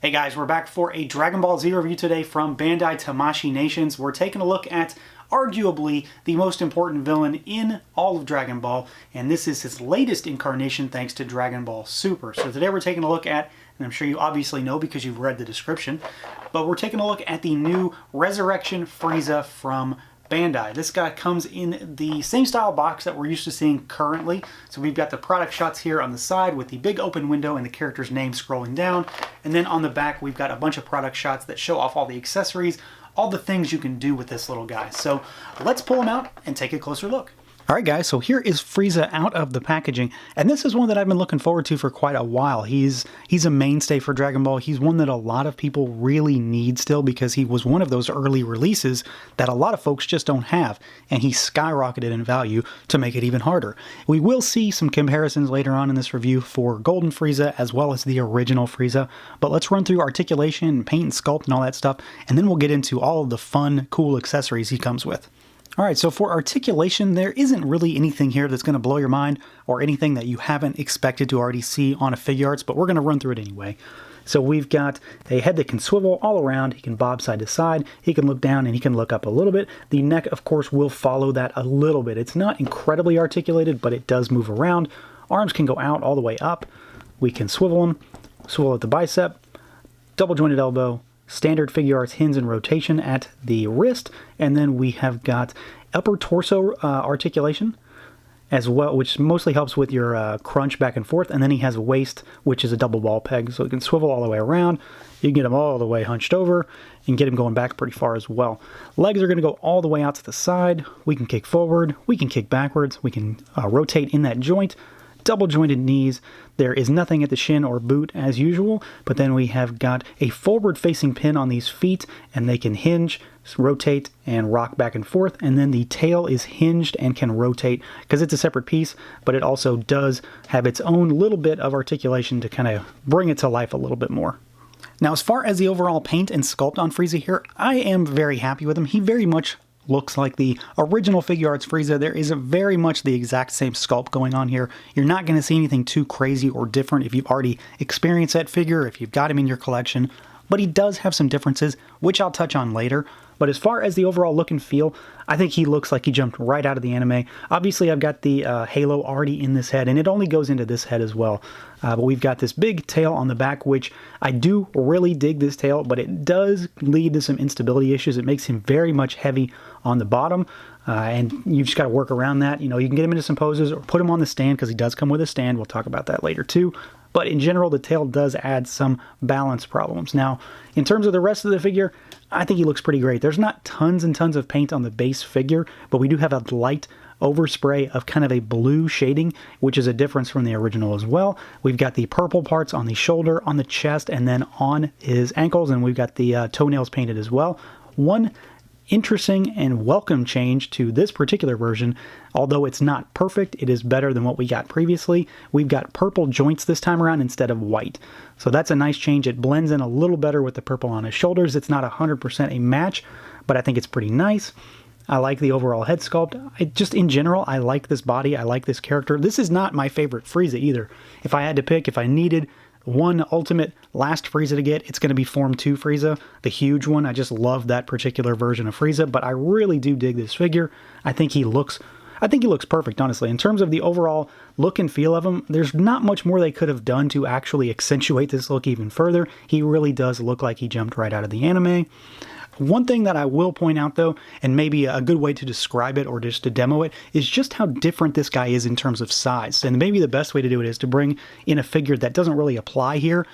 Hey guys, we're back for a Dragon Ball Z review today from Bandai Tamashii Nations. We're taking a look at arguably the most important villain in all of Dragon Ball, and this is his latest incarnation thanks to Dragon Ball Super. So today we're taking a look at, and I'm sure you obviously know because you've read the description, but we're taking a look at the new Resurrection Frieza from Bandai. This guy comes in the same style box that we're used to seeing currently. So we've got the product shots here on the side with the big open window and the character's name scrolling down. And then on the back, we've got a bunch of product shots that show off all the accessories, all the things you can do with this little guy. So let's pull him out and take a closer look. All right, guys, so here is Frieza out of the packaging, and this is one that I've been looking forward to for quite a while. He's a mainstay for Dragon Ball. He's one that a lot of people really need still because he was one of those early releases that a lot of folks just don't have, and he skyrocketed in value to make it even harder. We will see some comparisons later on in this review for Golden Frieza as well as the original Frieza, but let's run through articulation, paint and sculpt and all that stuff, and then we'll get into all of the fun, cool accessories he comes with. Alright, so for articulation, there isn't really anything here that's going to blow your mind or anything that you haven't expected to already see on a Figuarts, but we're going to run through it anyway. So we've got a head that can swivel all around, he can bob side to side, he can look down and he can look up a little bit. The neck, of course, will follow that a little bit. It's not incredibly articulated, but it does move around. Arms can go out all the way up. We can swivel them, swivel at the bicep, double jointed elbow, standard Figuarts hinge and rotation at the wrist, and then we have got upper torso articulation as well, which mostly helps with your crunch back and forth, and then he has waist, which is a double ball peg, so it can swivel all the way around. You can get him all the way hunched over and get him going back pretty far as well. Legs are going to go all the way out to the side. We can kick forward, we can kick backwards, we can rotate in that joint. Double jointed knees. There is nothing at the shin or boot as usual, but then we have got a forward facing pin on these feet, and they can hinge, rotate, and rock back and forth, and then the tail is hinged and can rotate because it's a separate piece, but it also does have its own little bit of articulation to kind of bring it to life a little bit more. Now, as far as the overall paint and sculpt on Frieza here, I am very happy with him. He very much looks like the original Figuarts Frieza. There is very much the exact same sculpt going on here. You're not going to see anything too crazy or different if you've already experienced that figure, if you've got him in your collection, but he does have some differences, which I'll touch on later. But as far as the overall look and feel, I think he looks like he jumped right out of the anime. Obviously, I've got the halo already in this head, and it only goes into this head as well. But we've got this big tail on the back, which I do really dig this tail, but it does lead to some instability issues. It makes him very much heavy on the bottom, and you've just got to work around that. You know, you can get him into some poses or put him on the stand because he does come with a stand. We'll talk about that later too. But in general, the tail does add some balance problems. Now, in terms of the rest of the figure, I think he looks pretty great. There's not tons and tons of paint on the base figure, but we do have a light overspray of kind of a blue shading, which is a difference from the original as well. We've got the purple parts on the shoulder, on the chest, and then on his ankles, and we've got the toenails painted as well. One interesting and welcome change to this particular version, although it's not perfect, it is better than what we got previously. We've got purple joints this time around instead of white. So that's a nice change. It blends in a little better with the purple on his shoulders. It's not 100% a match, but I think it's pretty nice. I like the overall head sculpt. Just in general, I like this body. I like this character. This is not my favorite Frieza either. If I had to pick, if I needed one ultimate last Frieza to get, it's going to be Form 2 Frieza, the huge one. I just love that particular version of Frieza, but I really do dig this figure. I think he looks perfect, honestly. In terms of the overall look and feel of him, there's not much more they could have done to actually accentuate this look even further. He really does look like he jumped right out of the anime. One thing that I will point out though, and maybe a good way to describe it or just to demo it, is just how different this guy is in terms of size. And maybe the best way to do it is to bring in a figure that doesn't really apply here.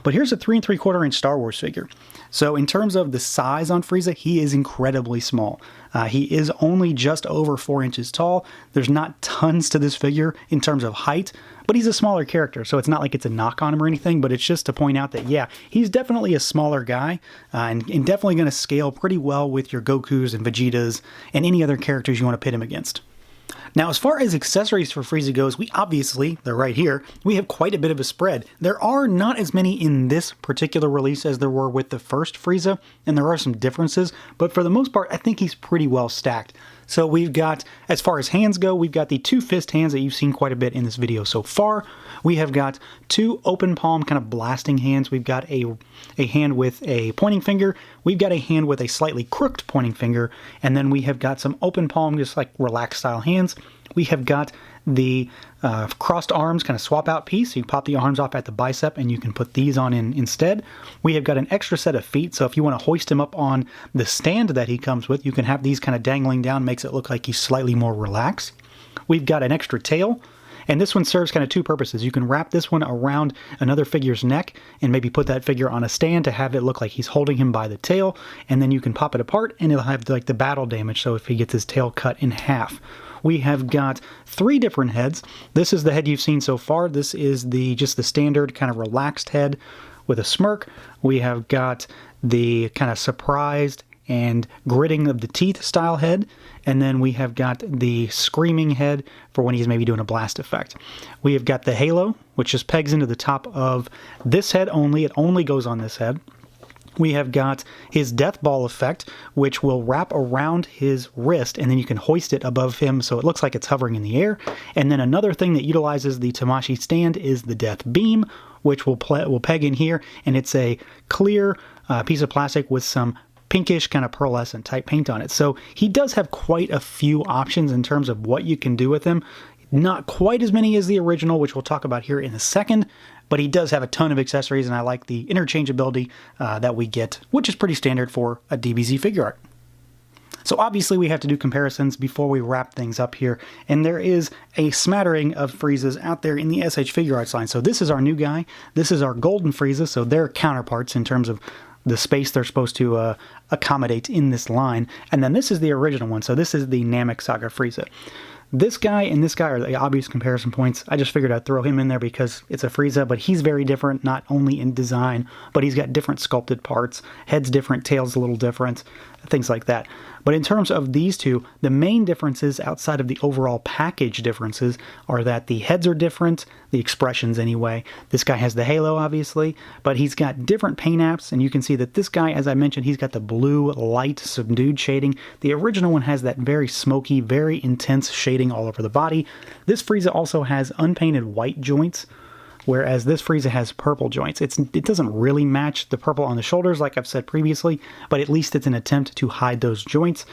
But here's a 3 3/4 inch Star Wars figure. So in terms of the size on Frieza, he is incredibly small. He is only just over 4 inches tall. There's not tons to this figure in terms of height, but he's a smaller character, so it's not like it's a knock on him or anything, but it's just to point out that, yeah, he's definitely a smaller guy, and definitely going to scale pretty well with your Gokus and Vegetas and any other characters you want to pit him against. Now, as far as accessories for Frieza goes, they're right here, we have quite a bit of a spread. There are not as many in this particular release as there were with the first Frieza, and there are some differences, but for the most part, I think he's pretty well stacked. So we've got, as far as hands go, we've got the two fist hands that you've seen quite a bit in this video so far. We have got two open palm kind of blasting hands. We've got a hand with a pointing finger. We've got a hand with a slightly crooked pointing finger. And then we have got some open palm, just like relaxed style hands. We have got the crossed arms kind of swap out piece. So you pop the arms off at the bicep and you can put these on instead. We have got an extra set of feet. So if you want to hoist him up on the stand that he comes with, you can have these kind of dangling down, makes it look like he's slightly more relaxed. We've got an extra tail. And this one serves kind of two purposes. You can wrap this one around another figure's neck and maybe put that figure on a stand to have it look like he's holding him by the tail. And then you can pop it apart and it'll have like the battle damage. So if he gets his tail cut in half. We have got three different heads. This is the head you've seen so far. This is just the standard kind of relaxed head with a smirk. We have got the kind of surprised and gritting of the teeth style head. And then we have got the screaming head for when he's maybe doing a blast effect. We have got the halo, which just pegs into the top of this head only. It only goes on this head. We have got his death ball effect, which will wrap around his wrist, and then you can hoist it above him so it looks like it's hovering in the air. And then another thing that utilizes the Tamashii stand is the death beam, which will peg in here, and it's a clear piece of plastic with some pinkish kind of pearlescent type paint on it. So he does have quite a few options in terms of what you can do with him. Not quite as many as the original, which we'll talk about here in a second, but he does have a ton of accessories, and I like the interchangeability that we get, which is pretty standard for a DBZ figure art. So obviously we have to do comparisons before we wrap things up here, and there is a smattering of Friezas out there in the SH Figuarts line. So this is our new guy. This is our golden Frieza, so they're counterparts in terms of the space they're supposed to accommodate in this line. And then this is the original one, so this is the Namek Saga Frieza. This guy and this guy are the obvious comparison points. I just figured I'd throw him in there because it's a Frieza, but he's very different, not only in design, but he's got different sculpted parts. Head's different, tail's a little different, things like that. But in terms of these two, the main differences outside of the overall package differences are that the heads are different, the expressions anyway. This guy has the halo, obviously, but he's got different paint apps, and you can see that this guy, as I mentioned, he's got the blue, light, subdued shading. The original one has that very smoky, very intense shading all over the body. This Frieza also has unpainted white joints, whereas this Frieza has purple joints. It doesn't really match the purple on the shoulders like I've said previously, but at least it's an attempt to hide those joints.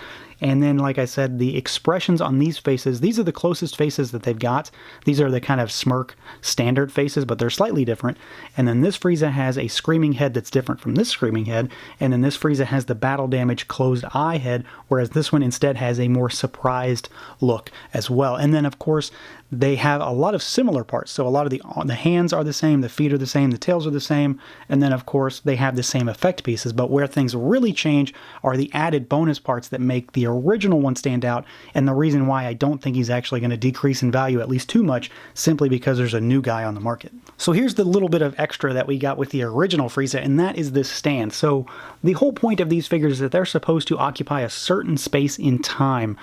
And then, like I said, the expressions on these faces, these are the closest faces that they've got. These are the kind of smirk standard faces, but they're slightly different. And then this Frieza has a screaming head that's different from this screaming head. And then this Frieza has the battle damage closed eye head, whereas this one instead has a more surprised look as well. And then, of course, they have a lot of similar parts. So a lot of the hands are the same, the feet are the same, the tails are the same. And then, of course, they have the same effect pieces. But where things really change are the added bonus parts that make the original one stand out, and the reason why I don't think he's actually going to decrease in value at least too much, simply because there's a new guy on the market. So here's the little bit of extra that we got with the original Frieza, and that is this stand. So the whole point of these figures is that they're supposed to occupy a certain space in time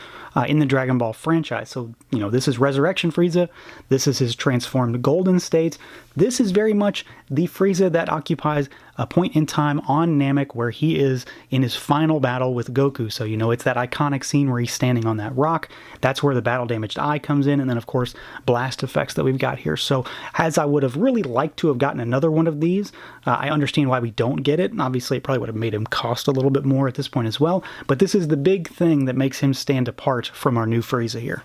in the Dragon Ball franchise. So, you know, this is Resurrection Frieza, this is his transformed golden state, this is very much the Frieza that occupies a point in time on Namek where he is in his final battle with Goku. So, you know, it's that iconic scene where he's standing on that rock. That's where the battle damaged eye comes in, and then, of course, blast effects that we've got here. So, as I would have really liked to have gotten another one of these, I understand why we don't get it, and obviously it probably would have made him cost a little bit more at this point as well, but this is the big thing that makes him stand apart from our new Frieza here.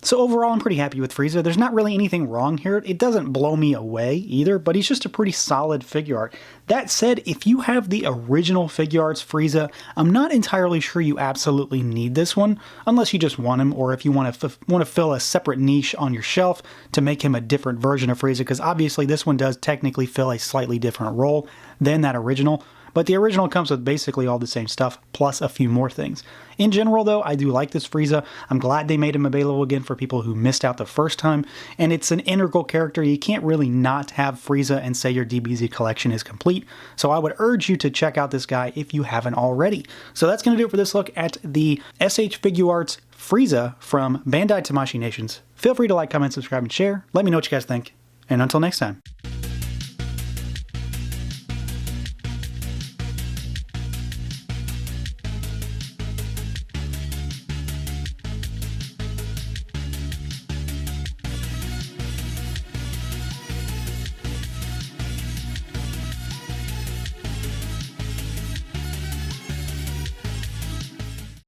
So overall, I'm pretty happy with Frieza. There's not really anything wrong here. It doesn't blow me away either, but he's just a pretty solid figure art. That said, if you have the original Figuarts Frieza, I'm not entirely sure you absolutely need this one, unless you just want him, or if you want to fill a separate niche on your shelf to make him a different version of Frieza, because obviously this one does technically fill a slightly different role than that original. But the original comes with basically all the same stuff, plus a few more things. In general, though, I do like this Frieza. I'm glad they made him available again for people who missed out the first time, and it's an integral character. You can't really not have Frieza and say your DBZ collection is complete, so I would urge you to check out this guy if you haven't already. So that's going to do it for this look at the SH Figuarts Frieza from Bandai Tamashii Nations. Feel free to like, comment, subscribe, and share. Let me know what you guys think, and until next time.